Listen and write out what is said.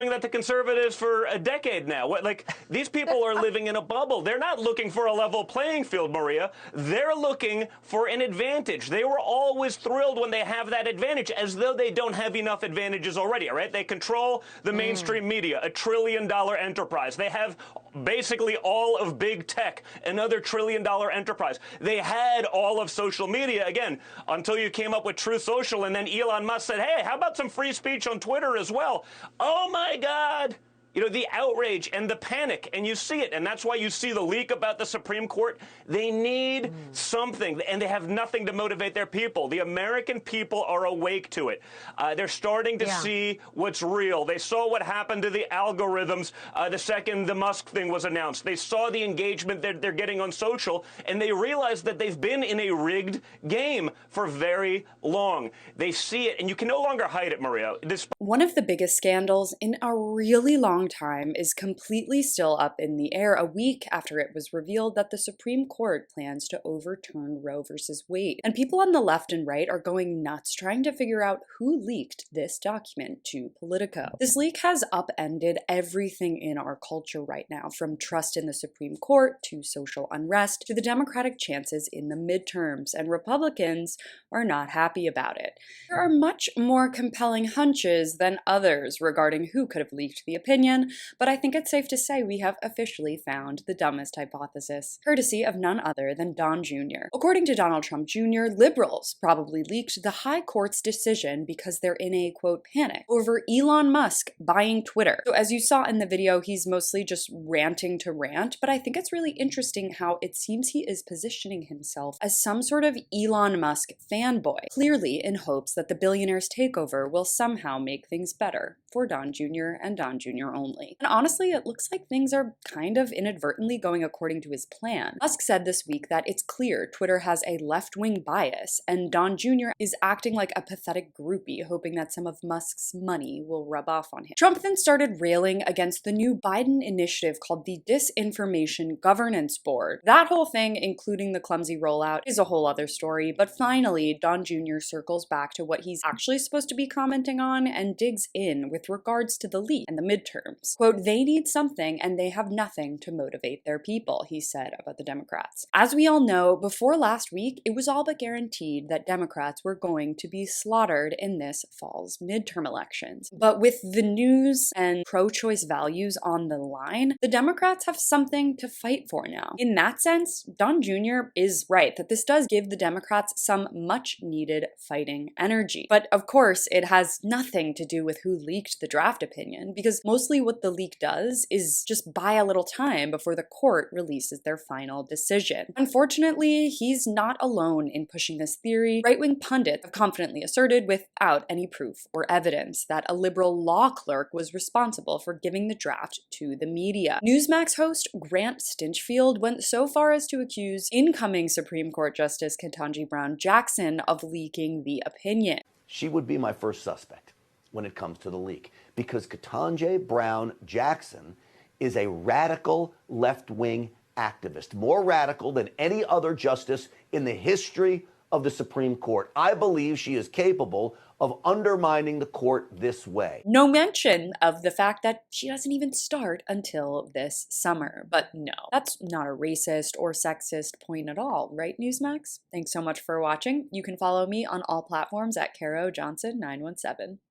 that to conservatives for a decade now. Like, these people are living in a bubble. They're not looking for a level playing field, Maria. They're looking for an advantage. They were always thrilled when they have that advantage, as though they don't have enough advantages already, all right? They control the mainstream media, $1 trillion enterprise. They have basically all of big tech, another $1 trillion enterprise. They had all of social media, again, until you came up with Truth Social, and then Elon Musk said, hey, how about some free speech on Twitter as well? Oh my God. You know, the outrage and the panic, and you see it, and that's why you see the leak about the Supreme Court. They need something, and they have nothing to motivate their people. The American people are awake to it. They're starting to see what's real. They saw what happened to the algorithms the second the Musk thing was announced. They saw the engagement that they're getting on social, and they realized that they've been in a rigged game for very long. They see it, and you can no longer hide it, Maria. One of the biggest scandals in a really long time is completely still up in the air a week after it was revealed that the Supreme Court plans to overturn Roe versus Wade. And people on the left and right are going nuts trying to figure out who leaked this document to Politico. This leak has upended everything in our culture right now, from trust in the Supreme Court to social unrest to the Democratic chances in the midterms, and Republicans are not happy about it. There are much more compelling hunches than others regarding who could have leaked the opinion, but I think it's safe to say we have officially found the dumbest hypothesis, courtesy of none other than Don Jr. According to Donald Trump Jr., liberals probably leaked the High Court's decision because they're in a, quote, panic over Elon Musk buying Twitter. So as you saw in the video, he's mostly just ranting to rant, but I think it's really interesting how it seems he is positioning himself as some sort of Elon Musk fanboy, clearly in hopes that the billionaire's takeover will somehow make things better for Don Jr. and Don Jr. only. And honestly, it looks like things are kind of inadvertently going according to his plan. Musk said this week that it's clear Twitter has a left-wing bias, and Don Jr. is acting like a pathetic groupie, hoping that some of Musk's money will rub off on him. Trump then started railing against the new Biden initiative called the Disinformation Governance Board. That whole thing, including the clumsy rollout, is a whole other story, but finally, Don Jr. circles back to what he's actually supposed to be commenting on and digs in with regards to the leak and the midterms. Quote, they need something and they have nothing to motivate their people, he said about the Democrats. As we all know, before last week, it was all but guaranteed that Democrats were going to be slaughtered in this fall's midterm elections. But with the news and pro-choice values on the line, the Democrats have something to fight for now. In that sense, Don Jr. is right that this does give the Democrats some much-needed fighting energy. But of course, it has nothing to do with who leaked the draft opinion, because mostly what the leak does is just buy a little time before the court releases their final decision. Unfortunately, he's not alone in pushing this theory. Right-wing pundits have confidently asserted, without any proof or evidence, that a liberal law clerk was responsible for giving the draft to the media. Newsmax host Grant Stinchfield went so far as to accuse incoming Supreme Court Justice Ketanji Brown Jackson of leaking the opinion. She would be my first suspect when it comes to the leak, because Ketanji Brown Jackson is a radical left-wing activist, more radical than any other justice in the history of the Supreme Court. I believe she is capable of undermining the court this way. No mention of the fact that she doesn't even start until this summer. But no, that's not a racist or sexist point at all, right, Newsmax? Thanks so much for watching. You can follow me on all platforms at Caro Johnson 917.